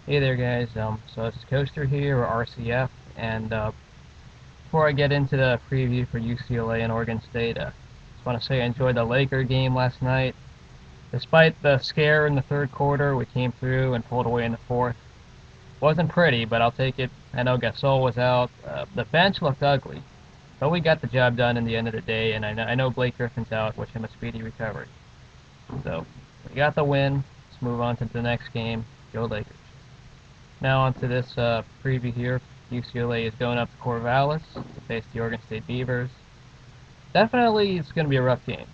Hey there, guys. So it's Coaster here, or RCF, and before I get into the preview for UCLA and Oregon State, just want to say I enjoyed the Laker game last night. Despite the scare in the third quarter, we came through and pulled away in the fourth. Wasn't pretty, but I'll take it. I know Gasol was out. The bench looked ugly, but we got the job done in the end of the day, and I know Blake Griffin's out. Wish him a speedy recovery. So we got the win. Let's move on to the next game. Go Lakers. Now onto this preview here. UCLA is going up to Corvallis to face the Oregon State Beavers. Definitely, it's going to be a rough game.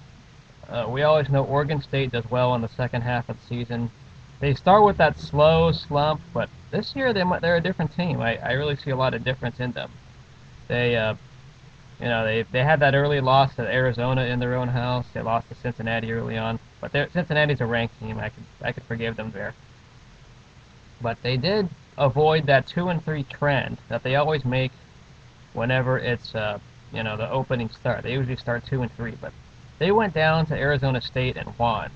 We always know Oregon State does well in the second half of the season. They start with that slow slump, but this year they're a different team. I really see a lot of difference in them. They had that early loss to Arizona in their own house. They lost to Cincinnati early on, but Cincinnati's a ranked team. I could forgive them there. But they did avoid that 2-3 trend that they always make whenever it's the opening start. They usually start 2-3, but they went down to Arizona State and won,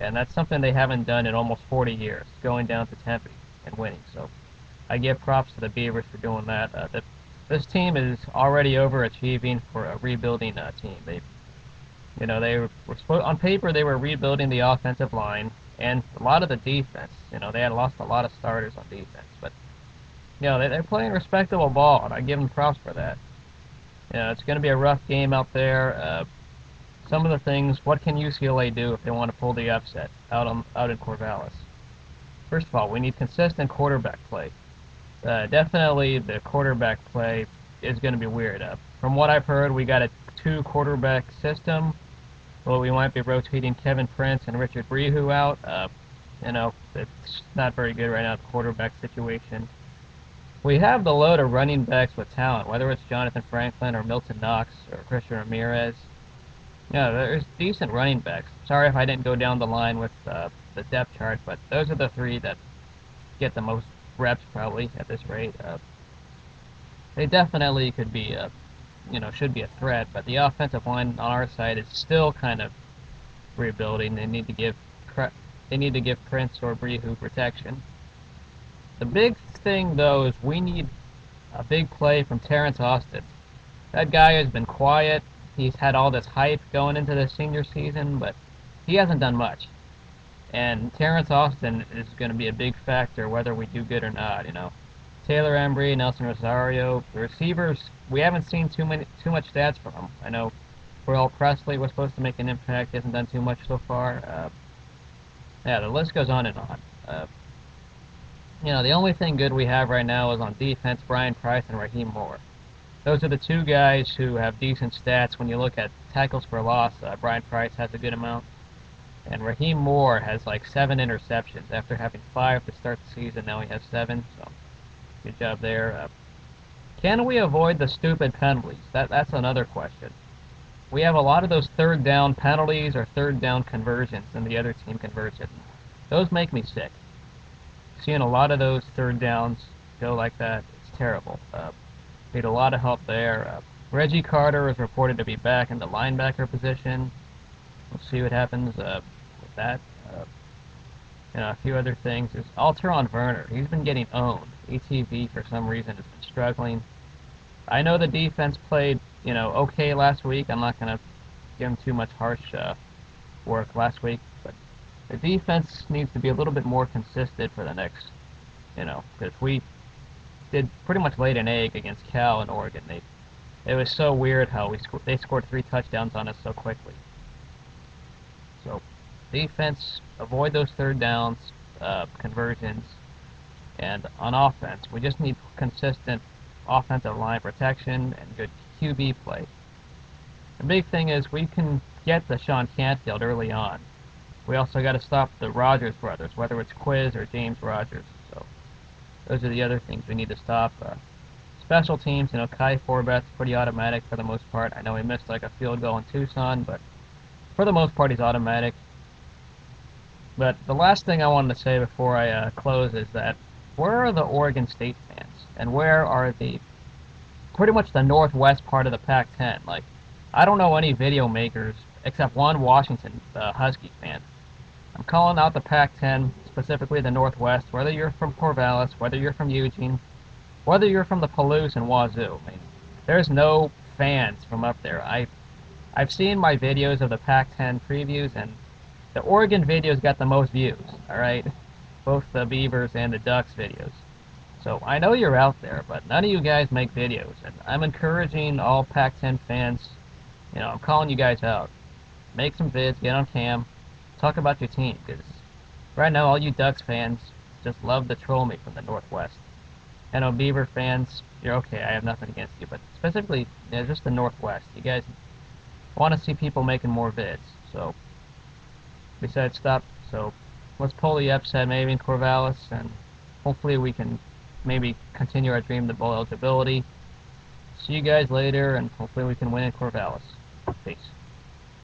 and that's something they haven't done in almost 40 years, going down to Tempe and winning. So I give props to the Beavers for doing that. This team is already overachieving for a rebuilding team. They were on paper they were rebuilding the offensive line and a lot of the defense. They had lost a lot of starters on defense, but they're playing respectable ball, and I give them props for that. It's going to be a rough game out there. Some of the things, what can UCLA do if they want to pull the upset out in Corvallis? First of all, we need consistent quarterback play. Definitely, the quarterback play is going to be weird. From what I've heard, we got a two-quarterback system. Well, we might be rotating Kevin Prince and Richard Brehu out. It's not very good right now, the quarterback situation. We have the load of running backs with talent, whether it's Jonathan Franklin or Milton Knox or Christian Ramirez. There's decent running backs. Sorry if I didn't go down the line with the depth chart, but those are the three that get the most reps probably at this rate. They definitely could be should be a threat, but the offensive line on our side is still kind of rebuilding. They need to give Prince or Brehu protection. The big thing though is we need a big play from Terrence Austin. That guy has been quiet. He's had all this hype going into the senior season, but he hasn't done much. And Terrence Austin is going to be a big factor whether we do good or not. Taylor Embry, Nelson Rosario, the receivers, we haven't seen too much stats from them. I know Burrell Presley was supposed to make an impact, he hasn't done too much so far. The list goes on and on. The only thing good we have right now is on defense, Brian Price and Raheem Moore. Those are the two guys who have decent stats. When you look at tackles for loss, Brian Price has a good amount, and Raheem Moore has like 7 interceptions after having 5 to start the season. Now he has 7, so good job there. Can we avoid the stupid penalties? That's another question. We have a lot of those third down penalties or third down conversions, and the other team converts it. Those make me sick. Seeing a lot of those third downs go like that, it's terrible. Need a lot of help there. Reggie Carter is reported to be back in the linebacker position. We'll see what happens with that. A few other things. There's Alteron Werner. He's been getting owned. ATV, for some reason, has been struggling. I know the defense played, okay last week. I'm not going to give them too much harsh work last week, but the defense needs to be a little bit more consistent for the next, because we did pretty much laid an egg against Cal and Oregon. It was so weird how they scored 3 touchdowns on us so quickly. So, defense, avoid those third downs, conversions, and on offense, we just need consistent offensive line protection and good QB play. The big thing is we can get the Sean Canfield early on. We also got to stop the Rogers brothers, whether it's Quiz or James Rogers. So those are the other things we need to stop. Special teams, Kai Forbett's pretty automatic for the most part. I know he missed like a field goal in Tucson, but for the most part he's automatic. But the last thing I wanted to say before I close is that where are the Oregon State fans? And where are pretty much the northwest part of the Pac-10? I don't know any video makers except one Washington Husky fan. I'm calling out the Pac-10, specifically the Northwest, whether you're from Corvallis, whether you're from Eugene, whether you're from the Palouse and Wazoo. I mean, there's no fans from up there. I've seen my videos of the Pac-10 previews, and the Oregon videos got the most views, alright? Both the Beavers and the Ducks videos. So I know you're out there, but none of you guys make videos, and I'm encouraging all Pac-10 fans, I'm calling you guys out. Make some vids, get on cam, talk about your team, because right now all you Ducks fans just love to troll me from the Northwest. I know Beaver fans, you're okay, I have nothing against you, but specifically, just the Northwest. You guys want to see people making more vids, so besides stop, so let's pull the upset maybe in Corvallis, and hopefully we can maybe continue our dream to bowl eligibility. See you guys later, and hopefully we can win in Corvallis. Peace.